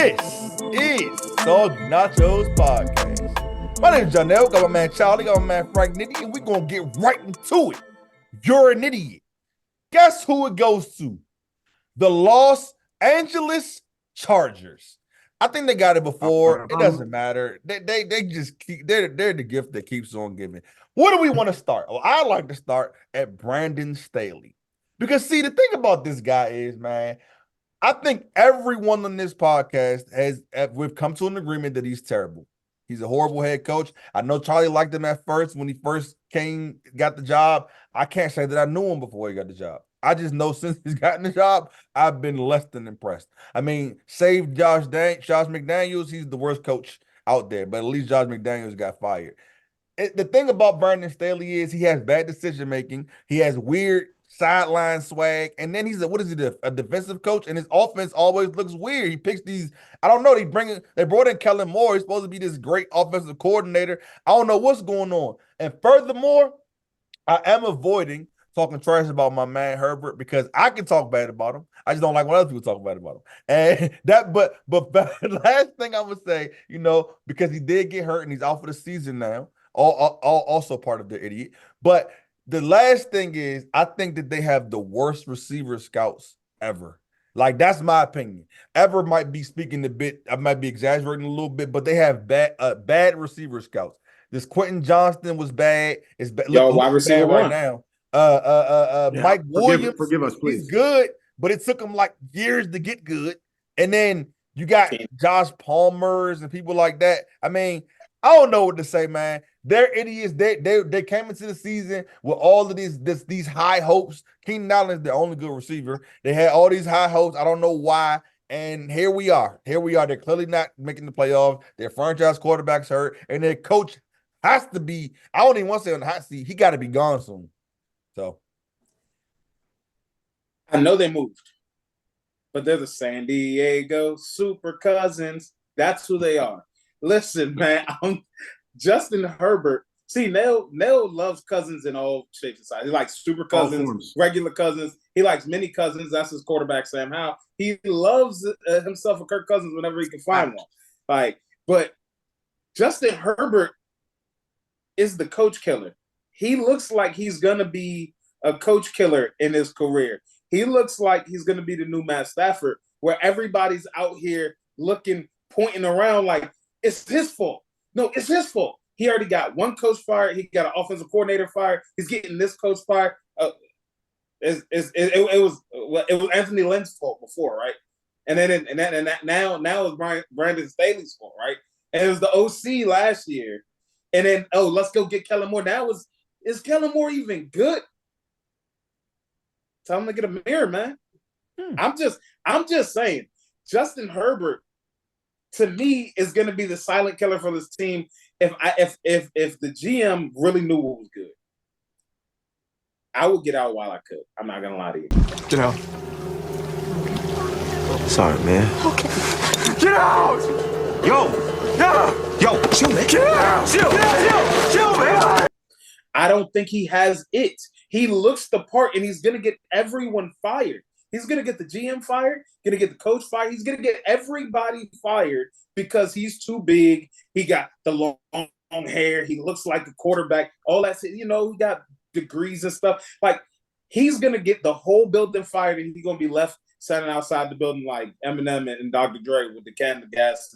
This is Soggy Nachos Podcast. My name is Janelle, got my man Charlie, got my man Frank Nitty, and we're going to get right into it. You're an idiot. Guess who it goes to? The Los Angeles Chargers. I think they got it before. It doesn't matter. They just keep they're the gift that keeps on giving. What do we want to start? Well, I like to start at Brandon Staley. Because see, the thing about this guy is, man, I think everyone on this podcast we've come to an agreement that he's terrible. He's a horrible head coach. I know Charlie liked him at first when he first got the job. I can't say that I knew him before he got the job. I just know since he's gotten the job, I've been less than impressed. I mean, save Josh McDaniels, he's the worst coach out there, but at least Josh McDaniels got fired. The thing about Brandon Staley is he has bad decision making. He has weird sideline swag, and then he's a defensive coach, and his offense always looks weird. He picks these, I don't know, they brought in Kellen Moore. He's supposed to be this great offensive coordinator. I don't know what's going on. And furthermore, I am avoiding talking trash about my man Herbert because I can talk bad about him. I just don't like when other people talk bad about him. And but the last thing I'm gonna say, because he did get hurt and he's out for the season now, also part of the idiot. But the last thing is, I think that they have the worst receiver scouts ever. Like, that's my opinion. Ever might be speaking a bit, I might be exaggerating a little bit, but they have bad receiver scouts. This Quentin Johnston was bad. It's bad. Wide receiver right now. Mike Williams, forgive us, please. He's good, but it took him like years to get good. And then you got Josh Palmer's and people like that. I mean, I don't know what to say, man. They're idiots. They came into the season with all of these high hopes. Keenan Allen is the only good receiver. They had all these high hopes. I don't know why. And here we are. They're clearly not making the playoffs. Their franchise quarterback's hurt, and their coach has to be. I don't even want to say on the hot seat. He got to be gone soon. So I know they moved, but they're the San Diego Super Cousins. That's who they are. Listen, man, Justin Herbert. See, Nell loves cousins in all shapes and sizes. He likes super cousins, regular cousins. He likes mini cousins. That's his quarterback, Sam Howell. He loves himself a Kirk Cousins whenever he can find one. But Justin Herbert is the coach killer. He looks like he's gonna be a coach killer in his career. He looks like he's gonna be the new Matt Stafford, where everybody's out here pointing around like it's his fault. No, it's his fault. He already got one coach fired. He got an offensive coordinator fired. He's getting this coach fired. It was Anthony Lynn's fault before, right? And now it's Brandon Staley's fault, right? And it was the OC last year. And then let's go get Kellen Moore. Now is Kellen Moore even good? Tell him to get a mirror, man. I'm just saying, Justin Herbert, to me, is going to be the silent killer for this team. If the GM really knew what was good, I would get out while I could. I'm not going to lie to you. Get out. Sorry, man. Okay. Get out! Yo, chill, man. Get out! Chill, man. I don't think he has it. He looks the part, and he's going to get everyone fired. He's going to get the GM fired, going to get the coach fired. He's going to get everybody fired because he's too big. He got the long hair. He looks like a quarterback. All that, he got degrees and stuff. Like, he's going to get the whole building fired, and he's going to be left standing outside the building like Eminem and Dr. Dre with the can of gas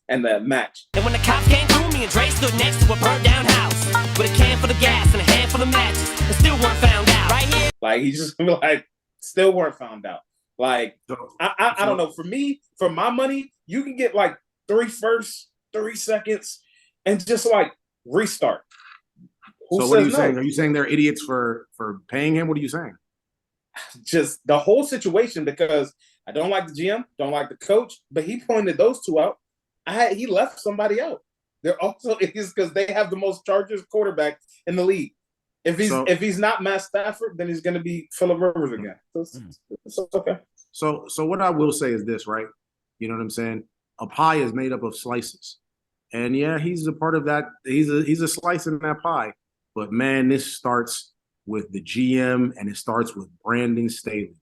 and the match. And when the cops came through, me and Dre stood next to a burnt down house with a can full of gas and a handful of matches, and still weren't found out. Right here. Like, he's just gonna be like, still weren't found out. Like, I don't know. For me, for my money, you can get like 3 firsts, 3 seconds, and just like restart. So what are you saying? Are you saying they're idiots for paying him? What are you saying? Just the whole situation, because I don't like the GM, don't like the coach, but he pointed those two out. He left somebody out. They're also idiots because they have the most Chargers quarterback in the league. If he's not Matt Stafford, then he's going to be Phillip Rivers again. So it's okay. So what I will say is this, right? You know what I'm saying? A pie is made up of slices, and yeah, he's a part of that. He's a slice in that pie. But man, this starts with the GM and it starts with Brandon Staley.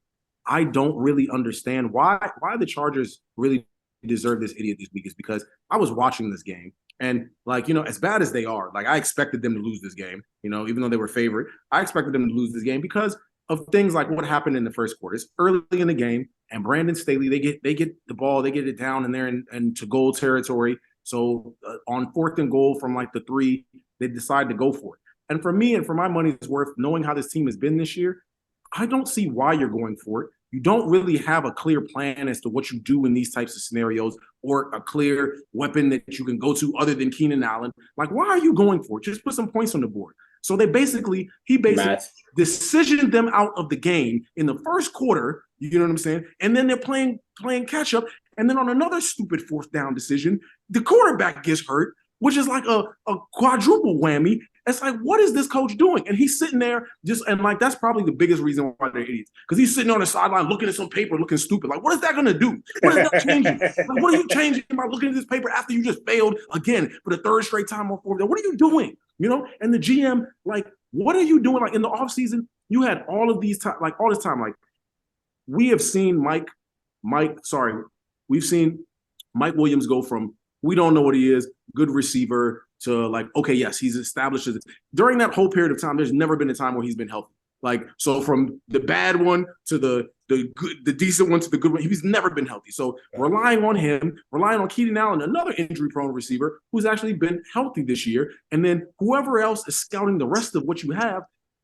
I don't really understand why the Chargers really deserve this idiot this week is because I was watching this game and like, as bad as they are, like I expected them to lose this game, even though they were favorite, I expected them to lose this game because of things like what happened in the first quarter. It's early in the game and Brandon Staley, they get the ball, they get it down and they're into goal territory. So on 4th and goal from like the 3, they decide to go for it. And for me and for my money's worth, knowing how this team has been this year, I don't see why you're going for it. You don't really have a clear plan as to what you do in these types of scenarios or a clear weapon that you can go to other than Keenan Allen. Like, why are you going for it? Just put some points on the board. So he basically decisioned them out of the game in the first quarter, you know what I'm saying? And then they're playing catch up. And then on another stupid 4th down decision, the quarterback gets hurt, which is like a quadruple whammy. It's like, what is this coach doing? And he's sitting there that's probably the biggest reason why they're idiots. Because he's sitting on the sideline looking at some paper, looking stupid. Like, what is that going to do? What is that changing? Like, what are you changing by looking at this paper after you just failed again for the 3rd straight time on 4th down? What are you doing? And the GM, like, what are you doing? Like, in the offseason, you had all this time. Like, we have seen we've seen Mike Williams go from, we don't know what he is, good receiver, to like, okay, yes, he's established it. During that whole period of time, there's never been a time where he's been healthy. Like, so from the bad one to the good, the decent one to the good one, he's never been healthy. So relying on him, relying on Keenan Allen, another injury-prone receiver who's actually been healthy this year, and then whoever else is scouting the rest of what you have,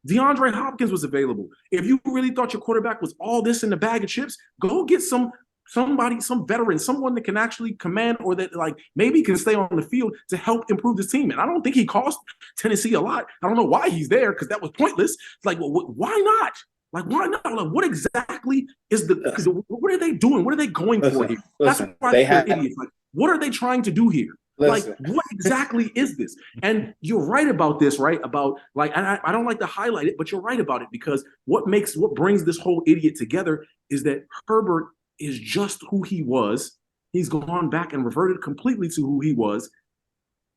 DeAndre Hopkins was available. If you really thought your quarterback was all this in the bag of chips, go get somebody, some veteran, someone that can actually command or that like maybe can stay on the field to help improve this team. And I don't think he cost Tennessee a lot. I don't know why he's there because that was pointless. Like, why not? Like, why not? Like, what exactly is what are they doing? What are they going for here? That's why they're idiots. Like, what are they trying to do here? Like, what exactly is this? And you're right about this, right? About like, I don't like to highlight it, but you're right about it because what brings this whole idiot together is that Herbert is just who he was. He's gone back and reverted completely to who he was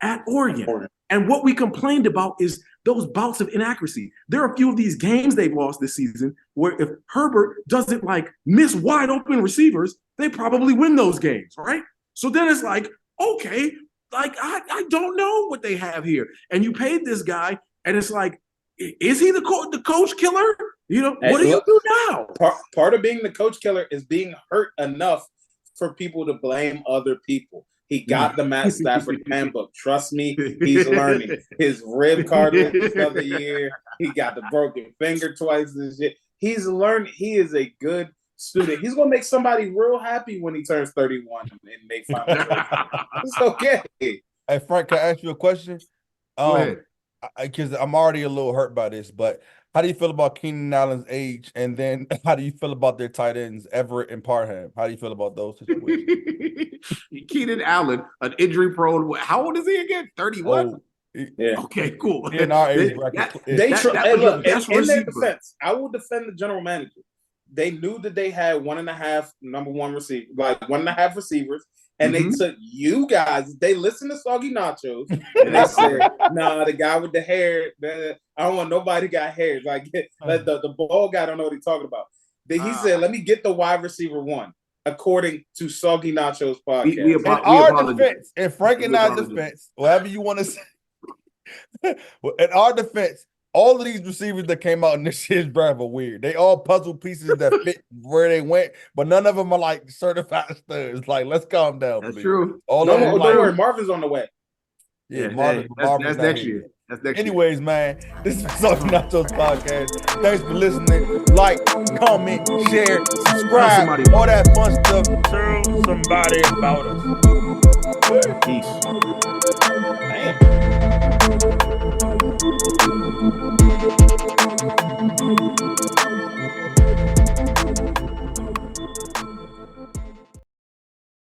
at Oregon. And what we complained about is those bouts of inaccuracy. There are a few of these games they've lost this season where if Herbert doesn't like miss wide open receivers, they probably win those games, right? So then it's like, okay, like I don't know what they have here. And you paid this guy and it's like, is he the coach killer? What do you do now? Part of being the coach killer is being hurt enough for people to blame other people. He got the Matt Stafford handbook. Trust me, he's learning. His rib cartilage the other year. He got the broken finger twice this year. He's learning. He is a good student. He's going to make somebody real happy when he turns 31 and make fun of him. It's okay. Hey, Frank, can I ask you a question? Go ahead. Because I'm already a little hurt by this, but how do you feel about Keenan Allen's age? And then how do you feel about their tight ends, Everett and Parham? How do you feel about those situations? Keenan Allen, an injury prone. How old is he again? 31? Yeah. Okay, cool. In our age bracket. In their defense, I will defend the general manager. They knew that they had 1.5 number one receiver, like 1.5 receivers. And they took you guys, they listened to Soggy Nachos, and they said, nah, the guy with the hair, I don't want nobody got hair. Like the bald guy don't know what he's talking about. He said, let me get the wide receiver 1, according to Soggy Nachos podcast. In our defense, in Frank and I's defense, whatever you want to say, in our defense, all of these receivers that came out in this year's draft are weird. They all puzzle pieces that fit where they went, but none of them are like certified studs. Like, let's calm down. That's please. true. Don't worry, Marvin's on the way. Yeah, that's next year. Anyways, man, this is Soggy Nachos Podcast. Thanks for listening. Like, comment, share, subscribe, all that fun stuff. Tell somebody about us. Peace. Damn.